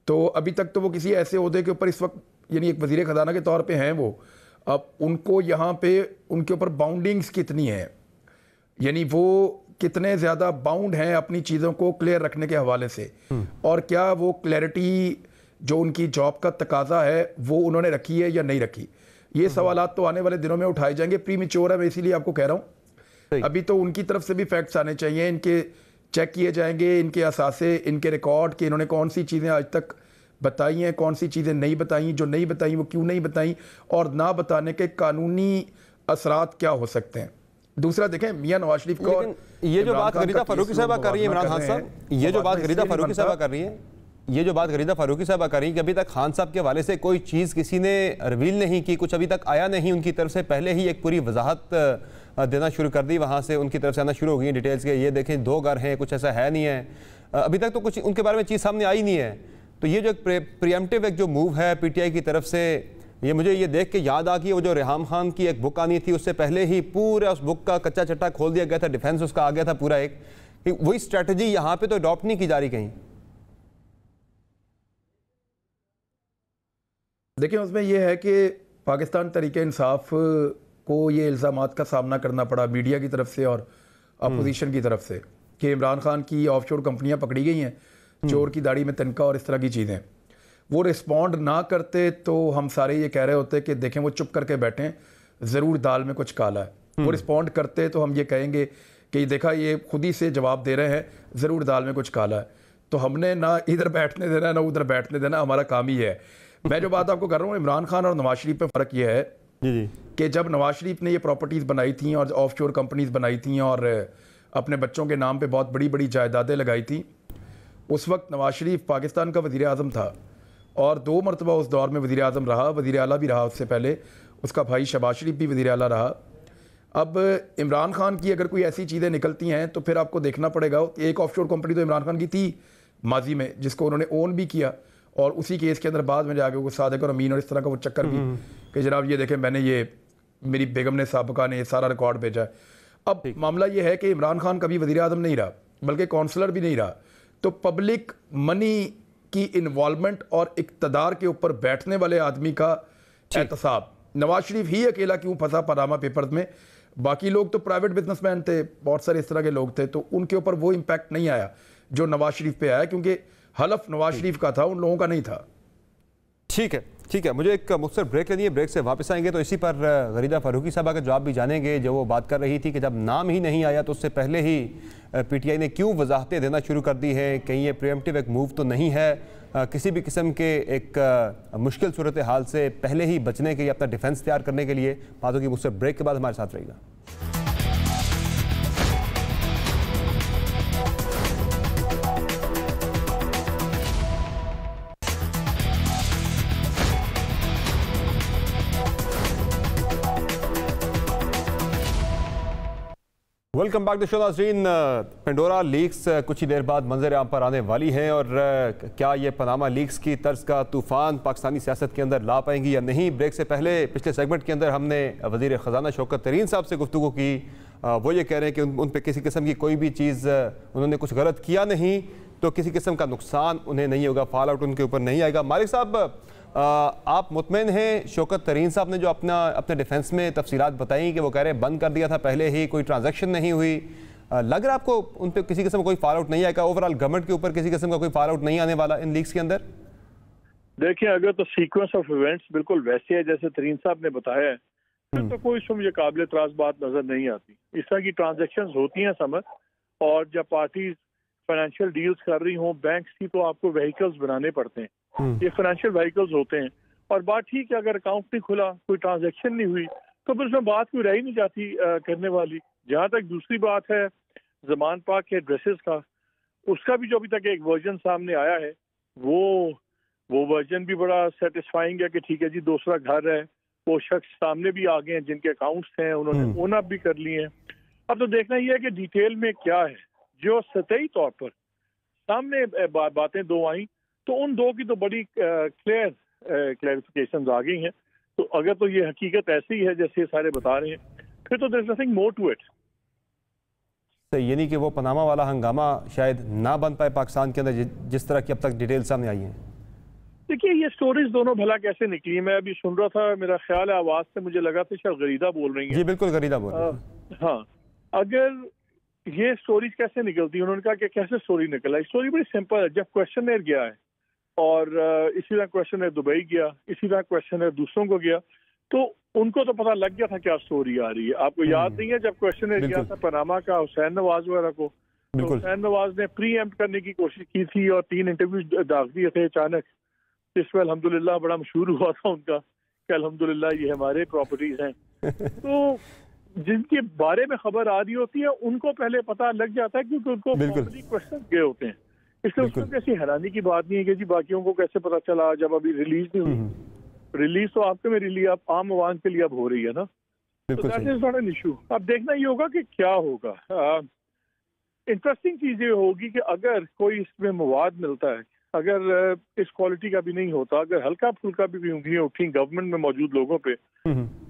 [SPEAKER 5] तो अभी तक तो वो किसी ऐसे ओहदे के ऊपर इस वक्त यानी एक वज़ीर ख़जाना के तौर पे हैं वो, अब उनको यहाँ पे उनके ऊपर बाउंडिंग्स कितनी हैं, यानी वो कितने ज़्यादा बाउंड हैं अपनी चीज़ों को क्लियर रखने के हवाले से, और क्या वो क्लैरिटी जो उनकी जॉब का तकाजा है वो उन्होंने रखी है या नहीं रखी। ये सवालात तो आने वाले दिनों में उठाए जाएंगे। प्रीमेच्योर है, मैं इसीलिए आपको कह रहा हूँ, अभी तो उनकी तरफ से भी फैक्ट्स आने चाहिए, इनके चेक किए जाएंगे, इनके असासे, इनके रिकॉर्ड कि इन्होंने कौन सी चीज़ें आज तक बताई हैं, कौन सी चीज़ें नहीं बताई, जो नहीं बताई वो क्यों नहीं बताई, और ना बताने के कानूनी असरात क्या हो सकते हैं। दूसरा देखें, मियां नवाज शरीफ को,
[SPEAKER 4] ये जो बात गरीदा फारूकी साहबा कर रही है इमरान खान साहब, ये जो बात गरीदा फारूकी साहबा कर रही है, ये जो बात गरीदा फारूकी साहबा कर रही है कि अभी तक खान साहब के हवाले से कोई चीज़ किसी ने रिवील नहीं की, कुछ अभी तक आया नहीं उनकी तरफ से, पहले ही एक पूरी वजाहत देना शुरू कर दी, वहाँ से उनकी तरफ से आना शुरू हो गई डिटेल्स के, ये देखें 2 घर हैं, कुछ ऐसा है नहीं है, अभी तक तो कुछ उनके बारे में चीज़ सामने आई नहीं है। तो ये जो प्रीएम्प्टिव एक जो मूव है पीटीआई की तरफ से, ये मुझे ये देख के याद आ गई वो जो रेहाम खान की एक बुक आनी थी, उससे पहले ही पूरा उस बुक का कच्चा चट्टा खोल दिया गया था, डिफेंस उसका आ गया था पूरा एक, वही स्ट्रेटजी यहाँ पे तो अडॉप्ट नहीं की जा रही कहीं।
[SPEAKER 5] देखिए, उसमें यह है कि पाकिस्तान तरीके इंसाफ को ये इल्ज़ामात का सामना करना पड़ा मीडिया की तरफ से और अपोजिशन की तरफ से कि इमरान खान की ऑफशोर कंपनियां पकड़ी गई हैं, चोर की दाढ़ी में तिनका और इस तरह की चीज़ें। वो रिस्पॉन्ड ना करते तो हम सारे ये कह रहे होते कि देखें वो चुप करके बैठें, ज़रूर दाल में कुछ काला है। वो रिस्पॉन्ड करते तो हम ये कहेंगे कि देखा ये खुद ही से जवाब दे रहे हैं, ज़रूर दाल में कुछ काला है। तो हमने ना इधर बैठने देना ना उधर बैठने देना, हमारा काम ही है। मैं जो बात आपको कर रहा हूँ इमरान खान और नवाज शरीफ पे फ़र्क ये है कि जब नवाज शरीफ ने ये प्रॉपर्टीज़ बनाई थी और ऑफशोर कंपनीज बनाई थी और अपने बच्चों के नाम पे बहुत बड़ी बड़ी जायदादें लगाई थी, उस वक्त नवाज शरीफ पाकिस्तान का वज़ीर आज़म था और 2 मरतबा उस दौर में वज़ीर आज़म रहा, वज़ीर आला भी रहा, उससे पहले उसका भाई शहबाज शरीफ भी वज़ीर आला रहा। अब इमरान खान की अगर कोई ऐसी चीज़ें निकलती हैं तो फिर आपको देखना पड़ेगा। एक ऑफशोर कंपनी तो इमरान खान की थी माजी में, जिसको उन्होंने ओन भी किया, और उसी केस के अंदर बाद में जाके वो सादिक और अमीन और इस तरह का वो चक्कर भी कि जनाब ये देखें मैंने ये, मेरी बेगम ने साबिका ने ये सारा रिकॉर्ड भेजा है। अब मामला ये है कि इमरान खान कभी वज़ीर आज़म नहीं रहा, बल्कि काउंसलर भी नहीं रहा, तो पब्लिक मनी की इन्वॉल्वमेंट और इक़्तिदार के ऊपर बैठने वाले आदमी का एहतसाब, नवाज शरीफ ही अकेला क्यों फंसा पनामा पेपर्स में, बाकी लोग तो प्राइवेट बिजनेसमैन थे, बहुत सारे इस तरह के लोग थे, तो उनके ऊपर वो इम्पैक्ट नहीं आया जो नवाज शरीफ पे आया, क्योंकि हलफ नवाज शरीफ का था, उन लोगों का नहीं था।
[SPEAKER 4] ठीक है, मुझे एक मुख्तसर ब्रेक लेनी है, ब्रेक से वापस आएंगे तो इसी पर गरीदा फारूकी साहबा का जवाब भी जानेंगे। जो वो बात कर रही थी कि जब नाम ही नहीं आया तो उससे पहले ही पीटीआई ने क्यों वजाहतें देना शुरू कर दी है, कहीं ये प्रीएम्प्टिव एक मूव तो नहीं है, किसी भी किस्म के एक मुश्किल सूरत हाल से पहले ही बचने के लिए, अपना डिफेंस तैयार करने के लिए। बातों की मुझसे ब्रेक के बाद हमारे साथ रहेगा। वेलकम बैक द शो नाज़रीन। पेंडोरा लीक्स कुछ ही देर बाद मंजर आम पर आने वाली हैं, और क्या ये पनामा लीक्स की तर्ज का तूफ़ान पाकिस्तानी सियासत के अंदर ला पाएंगी या नहीं। ब्रेक से पहले पिछले सेगमेंट के अंदर हमने वज़ीर ख़जाना शौकत तरीन साहब से गुफ्तगू की। वो ये कह रहे हैं कि उन पर किसी किस्म की कोई भी चीज़, उन्होंने कुछ गलत किया नहीं तो किसी किस्म का नुकसान उन्हें नहीं होगा, फॉल आउट उनके ऊपर नहीं आएगा। मालिक साहब, आप मुतमईन हैं शौकत तरीन साहब ने जो अपने डिफेंस में तफसीलात बताई कि वो कह रहे हैं बंद कर दिया था पहले ही, कोई ट्रांजैक्शन नहीं हुई, लग रहा है आपको उन पर किसी किस्म का कोई फॉल आउट नहीं आएगा, ओवरऑल गवर्नमेंट के ऊपर किसी किस्म का कोई फॉल आउट नहीं आने वाला इन लीक्स के अंदर?
[SPEAKER 7] देखिए, अगर तो सीक्वेंस ऑफ इवेंट्स बिल्कुल वैसे है जैसे तरीन साहब ने बताया है, फिर तो कोई इसमें मुझे काबिल एतराज बात नजर नहीं आती। इस तरह की ट्रांजेक्शन होती हैं समर, और जब पार्टीज फाइनेंशियल डील्स कर रही हों बैंक्स की, तो आपको व्हीकल्स बनाने पड़ते हैं, ये फाइनेंशियल व्हीकल्स होते हैं। और बात ठीक है, अगर अकाउंट नहीं खुला, कोई ट्रांजैक्शन नहीं हुई, तो फिर उसमें बात कोई रह ही नहीं जाती करने वाली। जहाँ तक दूसरी बात है ज़मान पाक के एड्रेसेस का, उसका भी जो अभी तक एक वर्जन सामने आया है, वो वर्जन भी बड़ा सेटिस्फाइंग है कि ठीक है जी, दूसरा घर है, वो शख्स सामने भी आ गए हैं जिनके अकाउंट्स हैं, उन्होंने ओन अप भी कर लिए हैं। अब तो देखना यह है कि डिटेल में क्या है। जो सतही तौर पर सामने बातें दो आई, तो उन दो की तो बड़ी क्लैरिफिकेशंस आ गई हैं। तो अगर तो ये हकीकत ऐसी है जैसे सारे बता रहे हैं, फिर तो there is nothing more to it.
[SPEAKER 4] यानी कि वो पनामा वाला हंगामा शायद ना बन पाए पाकिस्तान के अंदर, जिस तरह की अब तक डिटेल सामने आई हैं।
[SPEAKER 7] देखिए, ये स्टोरीज दोनों भला कैसे निकली, मैं अभी सुन रहा था, मेरा ख्याल है आवाज से मुझे लगा था शायद गरीदा बोल रही है।
[SPEAKER 4] जी बिल्कुल, गरीदा बोल रही है।
[SPEAKER 7] हाँ, अगर ये स्टोरीज कैसे निकलती, उन्होंने कहा कि कैसे स्टोरी निकला। स्टोरी बड़ी सिंपल है। जब क्वेश्चनर गया है, और इसी तरह क्वेश्चनर दुबई गया, इसी तरह क्वेश्चनर दूसरों को गया, तो उनको तो पता लग गया था क्या स्टोरी आ रही है। आपको याद नहीं है जब क्वेश्चनर गया था पनामा का हुसैन नवाज वगैरह को, तो हुसैन नवाज ने प्री एम्प्ट करने की कोशिश की थी और 3 इंटरव्यू दाग दिए थे अचानक, जिसमें अल्हम्दुलिल्लाह बड़ा मशहूर हुआ था उनका कि अल्हम्दुलिल्लाह ये हमारे प्रॉपर्टीज हैं। तो जिनके बारे में खबर आ रही होती है उनको पहले पता लग जाता है, क्योंकि उनको क्वेश्चन गए होते हैं। इसलिए उसमें कैसी हैरानी की बात नहीं है कि जी बाकियों को कैसे पता चला जब अभी रिलीज नहीं हुई। रिलीज तो आपके में रिलीज आप आम आवाम के लिए अब हो रही है ना, तो that is not an issue. अब देखना ये होगा कि क्या होगा। इंटरेस्टिंग चीज ये होगी कि अगर कोई इसमें मवाद मिलता है, अगर इस क्वालिटी का भी नहीं होता, अगर हल्का फुल्का भी उंगलियां उठी गवर्नमेंट में मौजूद लोगों पे,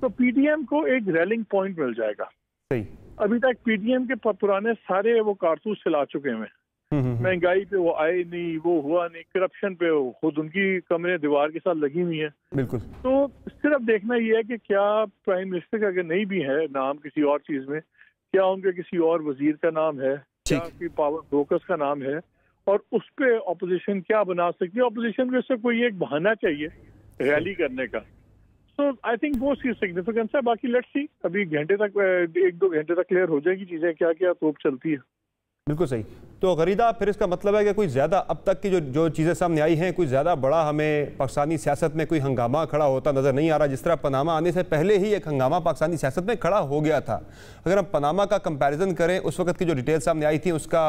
[SPEAKER 7] तो पीटीएम को एक रैलिंग पॉइंट मिल जाएगा। अभी तक पीटीएम के पुराने सारे वो कारतूस चला चुके हैं। महंगाई पे वो आए नहीं, वो हुआ नहीं, करप्शन पे खुद उनकी कमरे दीवार के साथ लगी हुई है।
[SPEAKER 4] बिल्कुल।
[SPEAKER 7] तो सिर्फ देखना ये है कि क्या प्राइम मिनिस्टर का अगर नहीं भी है नाम किसी और चीज में, क्या उनके किसी और वजीर का नाम है, क्या उनकी पावर ब्रोकर्स का नाम है, और उस पे ऑपोजिशन क्या बना सकती है। ऑपोजिशन में से कोई एक बहाना चाहिए रैली करने का। सो आई थिंक वो सी सिग्निफिकेंस है। बाकी लेट्स सी, अभी घंटे तक 1-2 घंटे तक क्लियर हो जाएगी चीजें, क्या क्या तोप चलती है।
[SPEAKER 4] बिल्कुल सही। तो गरीदा, फिर इसका मतलब है कि कोई ज़्यादा अब तक की जो चीज़ें सामने आई हैं, कोई ज़्यादा बड़ा हमें पाकिस्तानी सियासत में कोई हंगामा खड़ा होता नज़र नहीं आ रहा, जिस तरह पनामा आने से पहले ही एक हंगामा पाकिस्तानी सियासत में खड़ा हो गया था। अगर हम पनामा का कंपैरिजन करें उस वक्त की जो डिटेल सामने आई थी उसका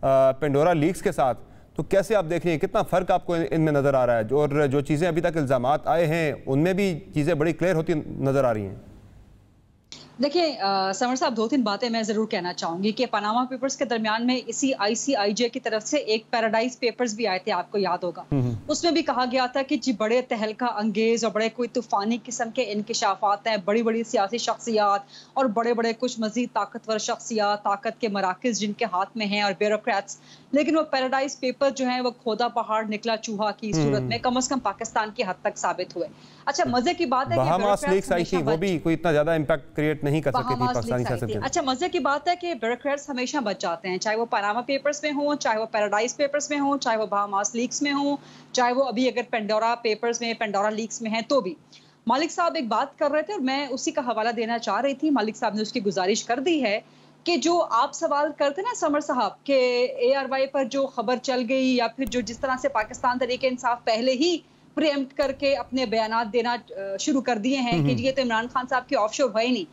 [SPEAKER 4] पेंडोरा लीक्स के साथ, तो कैसे आप देख रही हैं, कितना फ़र्क आपको इनमें नज़र आ रहा है? और जो चीज़ें अभी तक इल्ज़ामात आए हैं उनमें भी चीज़ें बड़ी क्लियर होती नज़र आ रही हैं।
[SPEAKER 6] देखिए समर साहब, 2-3 बातें मैं जरूर कहना चाहूंगी कि पनामा पेपर्स के दरमियान में इसी ICIJ की तरफ से एक पैराडाइज पेपर्स भी आए थे, आपको याद होगा। उसमें भी कहा गया था कि जी बड़े तहलका अंगेज और बड़े कोई तूफानी किस्म के इंकशाफात हैं, बड़ी बड़ी सियासी शख्सियात और बड़े बड़े कुछ मजीद ताकतवर शख्सियात, ताकत के मराकज जिनके हाथ में हैं और ब्यूरोक्रेट्स, लेकिन वो पैराडाइज पेपर जो है वो खोदा पहाड़ निकला चूहा की सूरत में कम से कम पाकिस्तान की हद तक साबित हुए। अच्छा, मजे की बात है कि
[SPEAKER 4] वो भी कोई इतना ज्यादा इंपैक्ट क्रिएट नहीं कर सके थी पाकिस्तानी सियासत में।
[SPEAKER 6] अच्छा, मजे की बात है कि ब्यूरोक्रेट्स हमेशा बच जाते हैं, चाहे वो पनामा पेपर्स में हो, चाहे वो पैराडाइज पेपर्स में हो, चाहे वो बहामास लीक्स में हो, चाहे वो अभी अगर पेंडोरा पेपर्स में, पेंडोरा लीक्स में है तो भी। मालिक साहब एक बात कर रहे थे और मैं उसी का हवाला देना चाह रही थी। मालिक साहब ने उसकी गुजारिश कर दी है कि जो आप सवाल करते ना समर साहब के ARY पर जो खबर चल गई या फिर जो जिस तरह से पाकिस्तान तहरीक इंसाफ पहले ही प्रीएम्प्ट करके अपने बयानात देना शुरू कर दिए हैं कि ये तो इमरान खान साहब की ऑफशोर है ही नहीं।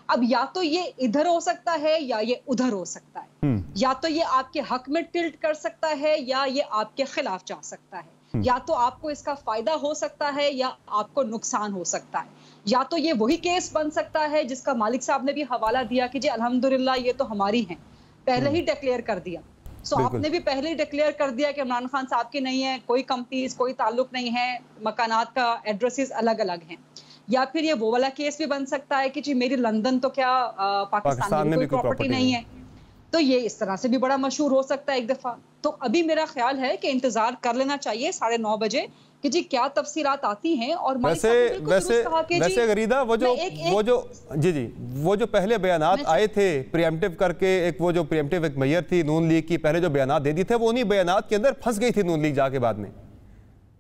[SPEAKER 6] अब या तो ये इधर हो सकता है या ये उधर हो सकता है, या तो ये आपके हक में टिल्ट कर सकता है या ये आपके खिलाफ जा सकता है, या तो आपको इसका फायदा हो सकता है या आपको नुकसान हो सकता है, या तो ये वही केस बन सकता है जिसका मालिक साहब ने भी हवाला दिया कि जी अल्हम्दुलिल्लाह ये तो हमारी हैं, पहले ही डिक्लेयर कर दिया। सो आपने भी पहले ही डिक्लेयर कर दिया कि इमरान खान साहब की नहीं है, कोई कंपनीज कोई ताल्लुक नहीं है, मकानात का एड्रेसेस अलग अलग हैं। या फिर ये वो वाला केस भी बन सकता है कि जी मेरी लंदन तो क्या पाकिस्तान में कोई प्रॉपर्टी नहीं है, तो ये इस तरह से भी बड़ा मशहूर हो सकता है एक दफा। तो अभी मेरा ख्याल है कि इंतजार कर लेना चाहिए 9:30 बजे कि जी क्या तफसीलात आती हैं। और
[SPEAKER 4] वैसे गरीदा वो जो पहले बयानात आए थे प्रीएम्प्टिव करके, एक वो जो प्रीएम्प्टिव एक मेयर थी नून लीग की, पहले जो बयानात दे दी थे वो उन्हीं बयानात के अंदर फंस गई थी नून लीग जाके बाद में।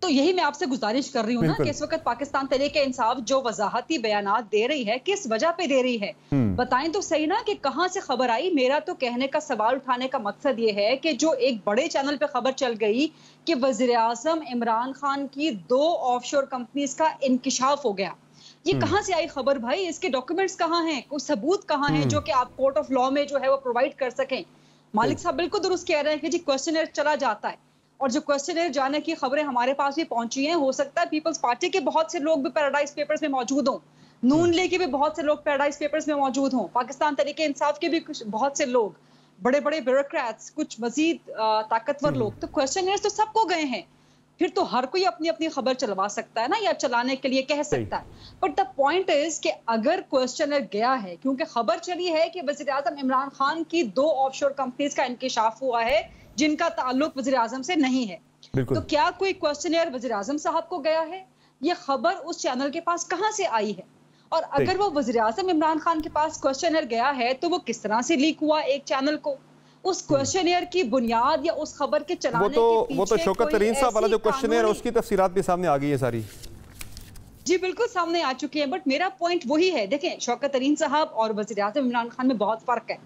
[SPEAKER 6] तो यही मैं आपसे गुजारिश कर रही हूँ ना कि इस वक्त पाकिस्तान तहरीक इंसाफ जो वजाहती बयानात दे रही है, किस वजह पे दे रही है, बताएं तो सही ना कि कहां से खबर आई। मेरा तो कहने का सवाल उठाने का मकसद ये है कि जो एक बड़े चैनल पे खबर चल गई कि वजीर आजम इमरान खान की 2 ऑफशोर कंपनीज का इंकिशाफ हो गया, ये कहां से आई खबर भाई? इसके डॉक्यूमेंट्स कहां हैं, कोई सबूत कहां है जो कि आप कोर्ट ऑफ लॉ में जो है वो प्रोवाइड कर सकें? मालिक साहब बिल्कुल दुरुस्त कह रहे हैं कि जी क्वेश्चनर चला जाता है और जो क्वेश्चनर जाने की खबरें हमारे पास भी पहुंची हैं, हो सकता है पीपल्स पार्टी के बहुत से लोग भी पैराडाइज पेपर्स में मौजूद हों, नून लीग के भी बहुत से लोग पैराडाइज पेपर्स में मौजूद हों, पाकिस्तान तहरीक इंसाफ के भी कुछ बहुत से लोग, बड़े बड़े ब्यूरोक्रेट्स, कुछ मजीद ताकतवर लोग, तो क्वेश्चनर्स तो सबको गए हैं। फिर तो हर कोई अपनी अपनी खबर चलवा सकता है ना, या चलाने के लिए कह सकता है। बट द पॉइंट इज कि अगर क्वेश्चनर गया है, क्योंकि खबर चली है कि वजीर आजम इमरान खान की 2 ऑफशोर कंपनीज का इंकिशाफ हुआ है जिनका ताल्लुक वजीर आजम से नहीं है, तो क्या कोई क्वेश्चनर वजीर आजम साहब को गया है? ये खबर उस चैनल के पास कहां से आई है? और अगर वो वजीर आजम इमरान खान के पास क्वेश्चनर गया है तो वो किस तरह से लीक हुआ एक चैनल को? उस क्वेश्चनर की बुनियाद या उस खबर के चलाने के पीछे
[SPEAKER 4] वो तो शौकत तरीन साहब वाला जो क्वेश्चनर है उसकी तफसीलात भी सामने आ गई है सारी।
[SPEAKER 6] जी बिल्कुल सामने आ चुकी है, बट मेरा पॉइंट वही है। देखें, शौकत तरीन साहब और वजीर आजम इमरान खान में बहुत फर्क है।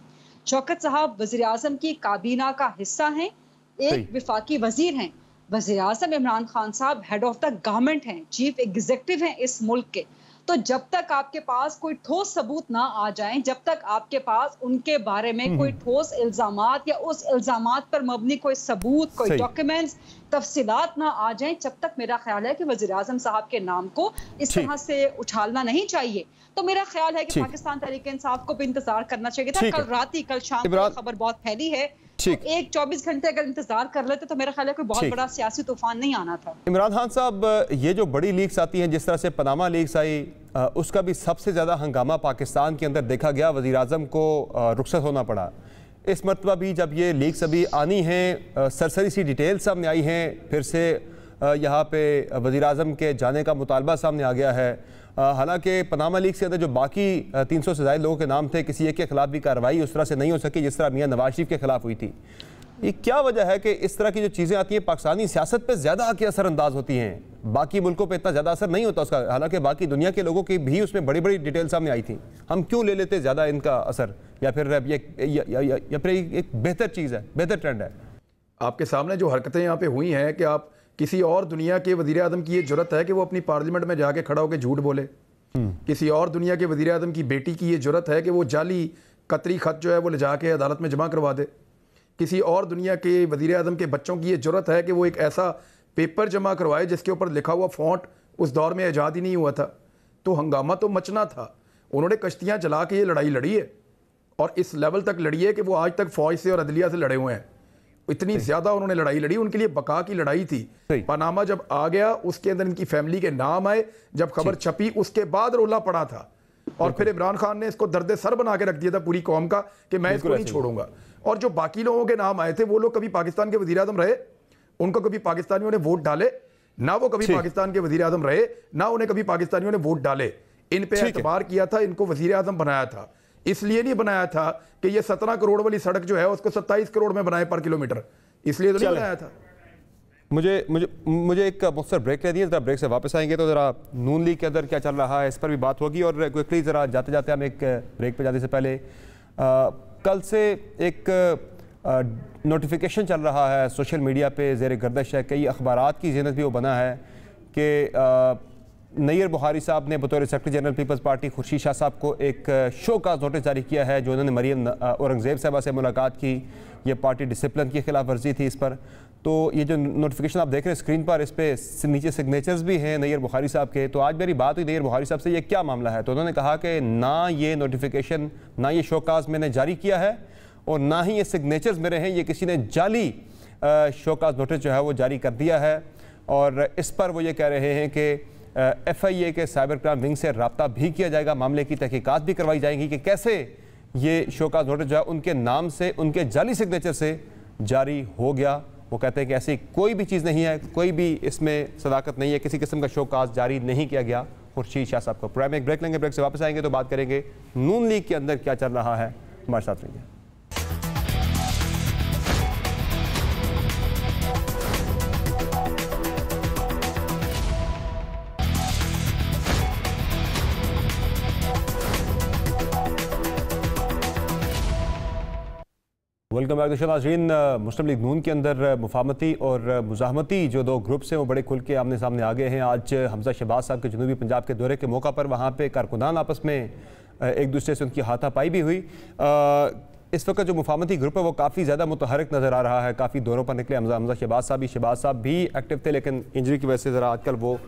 [SPEAKER 6] शौकत साहब वजीर आजम की काबीना का हिस्सा हैं, एक विफाकी वजीर हैं। वजीर आजम इमरान खान साहब हेड ऑफ द गवर्नमेंट हैं, चीफ एग्जीक्यूटिव हैं इस मुल्क के। तो जब तक आपके पास कोई ठोस सबूत ना आ जाएं, जब तक आपके पास उनके बारे में कोई ठोस इल्जामात या उस इल्जामात पर मबनी कोई सबूत, कोई डॉक्यूमेंट्स, तफसीलात ना आ जाएं, जब तक मेरा ख्याल है कि वजीर आजम साहब के नाम को इस तरह से उछालना नहीं चाहिए। तो मेरा ख्याल है कि पाकिस्तान तहरीक इंसाफ को भी इंतजार करना चाहिए था। कल रात ही, कल शाम को खबर बहुत फैली है, तो एक 24 घंटे अगर इंतजार कर लेते तो मेरा ख्याल है कोई बहुत बड़ा सियासी तूफान नहीं आना था।
[SPEAKER 4] इमरान खान साहब, ये जो बड़ी लीक्स आती हैं, जिस तरह से पनामा लीक्स आई, उसका भी सबसे ज़्यादा हंगामा पाकिस्तान के अंदर देखा गया, वज़ीर आज़म को रुखसत होना पड़ा। इस मरतबा भी जब ये लीक्स अभी आनी हैं, सरसरी सी डिटेल सामने आई हैं, फिर से यहाँ पे वज़ीर आज़म के जाने का मुतालबा सामने आ गया है। हालांकि पनामा लीक्स के अंदर जो बाकी 300 से ज़्यादा लोगों के नाम थे, किसी एक के खिलाफ भी कार्रवाई उस तरह से नहीं हो सकी जिस तरह मियां नवाज शरीफ के खिलाफ हुई थी। ये क्या वजह है कि इस तरह की जो चीज़ें आती हैं पाकिस्तानी सियासत पे ज़्यादा आके असरअंदाज होती हैं, बाकी मुल्कों पे इतना ज़्यादा असर नहीं होता उसका, हालांकि बाकी दुनिया के लोगों की भी उसमें बड़ी बड़ी डिटेल सामने आई थी। हम क्यों ले लेते ज़्यादा इनका असर, या फिर ये एक बेहतर चीज़ है, बेहतर ट्रेंड है?
[SPEAKER 5] आपके सामने जो हरकतें यहाँ पे हुई हैं कि आप किसी और दुनिया के वज़ीर आज़म की ये जुर्रत है कि वो अपनी पार्लियामेंट में जाके खड़ा होकर झूठ बोले। किसी और दुनिया के वज़ीर आज़म की बेटी की ये जुर्रत है कि वो जाली कतरी खत जो है वो ले जाके अदालत में जमा करवा दे। किसी और दुनिया के वज़ीर आज़म के बच्चों की ये जुर्रत है कि वो एक ऐसा पेपर जमा करवाए जिसके ऊपर लिखा हुआ फ़ॉन्ट उस दौर में ईजाद ही नहीं हुआ था। तो हंगामा तो मचना था। उन्होंने कश्तियाँ जला के ये लड़ाई लड़ी है और इस लेवल तक लड़ी है कि वो आज तक फ़ौज से और अदलिया से लड़े हुए हैं। इतनी ज़्यादा उन्होंने लड़ाई लड़ी, उनके लिए बका की लड़ाई थी। पनामा जब आ गया उसके अंदर इनकी फैमिली के नाम आए, जब खबर छपी उसके बाद रोला पड़ा था और फिर इमरान खान ने इसको दर्द सर बना के रख दिया था पूरी कौम का कि मैं इसको नहीं छोड़ूंगा। और जो बाकी लोगों के नाम आए थे वो लोग कभी पाकिस्तान के वज़ीर आज़म रहे, उनको कभी पाकिस्तानियों ने वोट डाले ना, वो कभी पाकिस्तान के वज़ीर आज़म रहे ना, उन्हें कभी पाकिस्तानियों ने वोट डाले। इन पे एतबार किया था, इनको वज़ीर आज़म बनाया था। इसलिए नहीं बनाया था कि ये 17 करोड़ वाली सड़क जो है उसको 27 करोड़ में बनाए पर किलोमीटर, इसलिए तो नहीं बनाया था।
[SPEAKER 4] मुझे एक मुख्तसर ब्रेक ले दिए, ज़रा ब्रेक से वापस आएंगे तो ज़रा नून लीग के अंदर क्या चल रहा है इस पर भी बात होगी। और क्विकली ज़रा जाते जाते हम एक ब्रेक पे जाने से पहले कल से एक नोटिफिकेशन चल रहा है सोशल मीडिया पे, ज़ेर गर्दिश है, कई अखबारात की ज़हनत भी वो बना है कि नैयर बुखारी साहब ने बतौर सेक्रेटरी जनरल पीपल्स पार्टी खुर्शीद शाह साहब को एक शो का नोटिस जारी किया है, जो उन्होंने मरीम औरंगज़ेब साहबा से मुलाकात की। ये पार्टी डिसिप्लिन की खिलाफ वर्जी थी इस पर। तो ये जो नोटिफिकेशन आप देख रहे हैं स्क्रीन पर, इस पर नीचे सिग्नेचर्स भी हैं नैयर बुखारी साहब के। तो आज मेरी बात हुई नैयर बुखारी साहब से, ये क्या मामला है? तो उन्होंने कहा कि ना ये नोटिफिकेशन, ना ये शोकाज मैंने जारी किया है और ना ही ये सिग्नेचर्स मेरे हैं, ये किसी ने जाली शोकाज नोटिस जो है वो जारी कर दिया है। और इस पर वो ये कह रहे हैं कि FIA के साइबर क्राइम विंग से रब्ता भी किया जाएगा, मामले की तहकीकात भी करवाई जाएगी कि कैसे ये शोकाज नोटिस जो है उनके नाम से, उनके जाली सिग्नेचर से जारी हो गया। वो कहते हैं कि ऐसी कोई भी चीज़ नहीं है, कोई भी इसमें सदाकत नहीं है, किसी किस्म का शोकाज जारी नहीं किया गया खुर्शीद शाह साहब को। प्रोग्राम में एक ब्रेक लेंगे, ब्रेक से वापस आएंगे तो बात करेंगे नून लीग के अंदर क्या चल रहा है। हमारे साथ रहिए। वेलकम बैक दोस्तों। नाज़रीन, मुस्लिम लीग नून के अंदर मुफाहमती और मुज़ाहमती जो दो ग्रुप्स हैं वो बड़े खुल के आमने सामने आ गए हैं। आज हमजा शहबाज साहब के जनूबी पंजाब के दौरे के मौका पर वहाँ पे कारकुनान आपस में एक दूसरे से उनकी हाथापाई भी हुई। इस वक्त जो मुफाहमती ग्रुप है वो काफ़ी ज़्यादा मुतहरक नज़र आ रहा है, काफ़ी दौरों पर निकले। हमजा शहबाज साहब भी एक्टिव थे, लेकिन इंजरी की वजह से ज़रा आजकल वो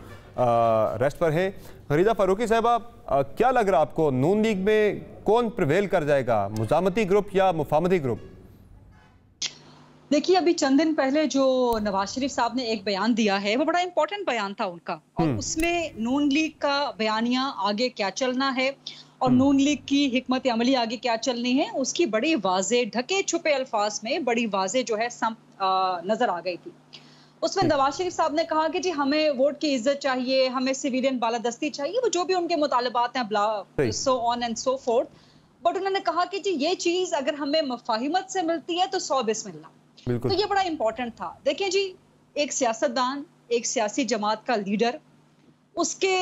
[SPEAKER 4] रेस्ट पर है। फरीदा फारूकी साहबा, क्या लग रहा है आपको, नून लीग में कौन प्रिवेल कर जाएगा, मुज़ाहमती ग्रुप या मुफाहमती ग्रुप?
[SPEAKER 6] देखिए, अभी चंद दिन पहले जो नवाज शरीफ साहब ने एक बयान दिया है वो बड़ा इंपॉर्टेंट बयान था उनका, और उसमें नून लीग का बयानिया आगे क्या चलना है और नून लीग की हिकमत अमली आगे क्या चलनी है उसकी बड़ी वाजे ढके छुपे अल्फाज में बड़ी वाजे जो है नजर आ गई थी। उसमें नवाज शरीफ साहब ने कहा कि जी हमें वोट की इज्जत चाहिए, हमें सिविलियन बालादस्ती चाहिए, वो जो भी उनके मुतालबात हैं, so on and so fourth. But उन्होंने कहा कि जी ये चीज अगर हमें मफाहिमत से मिलती है तो 100 बिस्मिल्लाह। तो ये बड़ा इंपॉर्टेंट था। देखिए जी, एक सियासतदान, एक सियासी जमात का लीडर, उसके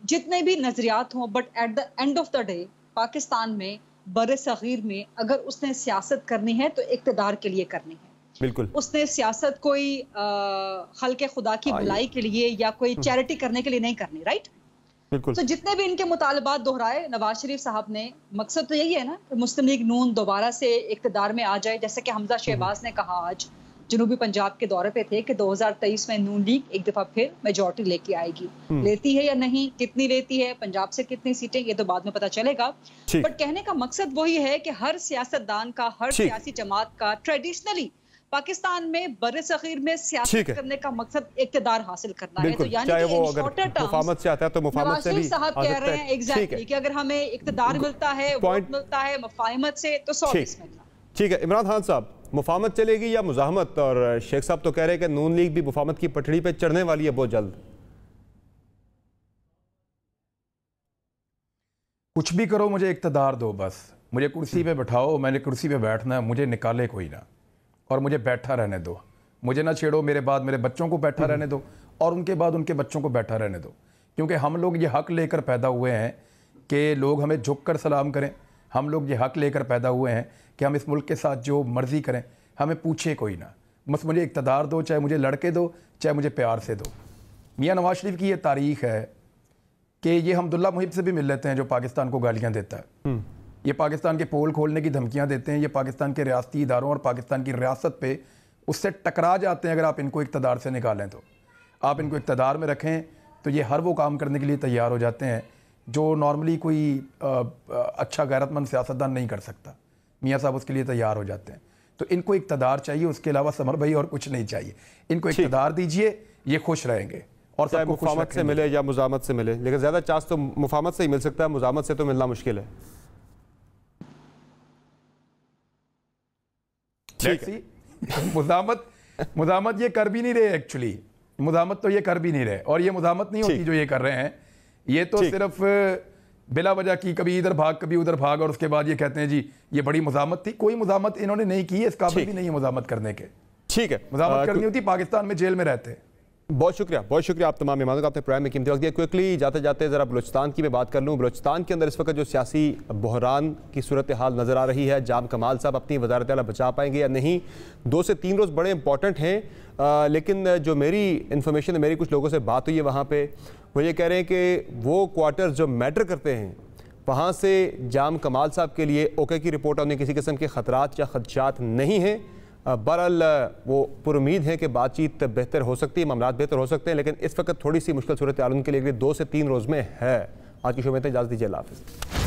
[SPEAKER 6] जितने भी नजरियात हों, but at the end of the day Pakistan में बरे सगीर में अगर उसने सियासत करनी है तो इक़्तिदार के लिए करनी है। बिल्कुल, उसने सियासत कोई खल्क़े खुदा की भलाई के लिए या कोई चैरिटी करने के लिए नहीं करनी। राइट, बिल्कुल। तो जितने भी इनके मुतालबात दोहराए नवाज शरीफ साहब ने, मकसद तो यही है ना कि मुस्लिम लीग नून दोबारा से इक़्तिदार में आ जाए। जैसे कि हमजा शहबाज ने कहा आज जनूबी पंजाब के दौरे पे थे कि 2023 में नून लीग एक दफा फिर मेजॉरिटी लेके आएगी। लेती है या नहीं, कितनी लेती है, पंजाब से कितनी सीटें, ये तो बाद में पता चलेगा। बट कहने का मकसद वही है कि हर सियासतदान का, हर सियासी जमात का ट्रेडिशनली पाकिस्तान में बड़े सगीर में सियासत करने का मकसद इक़्तिदार हासिल करना है। तो यानी कि इन शॉर्टर टर्म्स से आता है तो मुफाहमत से भी साहब कह रहे हैं एग्जैक्टली कि अगर हमें इक़्तिदार मिलता है, वोट मिलता है मुफाहमत से तो 100 बिस्मिल्लाह। ठीक है,
[SPEAKER 4] इमरान खान साहब, मुफाहमत चलेगी या मुज़ाहमत? और शेख साहब तो कह रहे हैं कि नून लीग भी मुफाहमत की पटड़ी पे चढ़ने वाली है बहुत जल्द।
[SPEAKER 5] कुछ भी करो, मुझे इक़्तिदार दो, बस मुझे कुर्सी पे बैठाओ, मैंने कुर्सी पे बैठना है, मुझे निकाले कोई ना। और मुझे बैठा रहने दो, मुझे ना छेड़ो, मेरे बाद मेरे बच्चों को बैठा रहने दो और उनके बाद उनके बच्चों को बैठा रहने दो। क्योंकि हम लोग ये हक लेकर पैदा हुए हैं कि लोग हमें झुक कर सलाम करें, हम लोग ये हक लेकर पैदा हुए हैं कि हम इस मुल्क के साथ जो मर्ज़ी करें, हमें पूछे कोई ना, बस मुझे इक़्तिदार दो, चाहे मुझे लड़के दो, चाहे मुझे प्यार से दो। मियाँ नवाज शरीफ की ये तारीख़ है कि ये हमदुल्ला मुहिब से भी मिल लेते हैं जो पाकिस्तान को गालियाँ देता है, ये पाकिस्तान के पोल खोलने की धमकियाँ देते हैं, ये पाकिस्तान के रियासती इदारों और पाकिस्तान की रियासत पे उससे टकरा जाते हैं। अगर आप इनको इक़्तिदार से निकालें तो आप इनको इक़्तिदार में रखें तो ये हर वो काम करने के लिए तैयार हो जाते हैं जो नॉर्मली कोई अच्छा गैरतमंद सियासतदान नहीं कर सकता। मियाँ साहब उसके लिए तैयार हो जाते हैं। तो इनको इक़्तिदार चाहिए, उसके अलावा समर भाई और कुछ नहीं चाहिए। इनको इक़्तिदार दीजिए, ये खुश रहेंगे और
[SPEAKER 4] चाहे मुफाहमत से मिले या मुजामत से मिले, लेकिन ज़्यादा चांस तो मुफाहमत से ही मिल सकता है, मुजामत से तो मिलना मुश्किल है।
[SPEAKER 5] ठीक है। मुजामत ये कर भी नहीं रहे, एक्चुअली मुजामत तो ये कर भी नहीं रहे, और ये मुजामत नहीं होती जो ये कर रहे हैं। ये तो सिर्फ बिला वजह की कभी इधर भाग कभी उधर भाग और उसके बाद ये कहते हैं जी ये बड़ी मुजामत थी। कोई मुजामत इन्होंने नहीं की है, इस काबिल भी नहीं है मुजामत करने के।
[SPEAKER 4] ठीक है,
[SPEAKER 5] मुजामत करनी होती पाकिस्तान में जेल में रहते।
[SPEAKER 4] बहुत शुक्रिया आप तमाम मेहमानों का, आपने प्रोग्राम में कीमती वक्त दिया। क्विकली जाते जाते ज़रा बलूचिस्तान की मैं बात कर लूँ। बलूचिस्तान के अंदर इस वक्त जो सियासी बहरान की सूरत हाल नज़र आ रही है, जाम कमाल साहब अपनी वज़ारत आला बचा पाएंगे या नहीं, 2 से 3 रोज़ बड़े इंपॉर्टेंट हैं। लेकिन जो मेरी इन्फॉर्मेशन है, मेरी कुछ लोगों से बात हुई है वहाँ पर, वो ये कह रहे हैं कि वो क्वार्टर्स जो मैटर करते हैं वहाँ से जाम कमाल साहब के लिए ओके की रिपोर्ट आने किसी किस्म के ख़तरात या खदशात नहीं हैं। बहरहाल वो पुरुमीद है कि बातचीत बेहतर हो सकती है, मामलात बेहतर हो सकते हैं, लेकिन इस वक्त थोड़ी सी मुश्किल सूरत हाल उनके लिए 2 से 3 रोज़ में है। आज की शो में इजाज़त दीजिए, अल्लाह हाफ़िज़।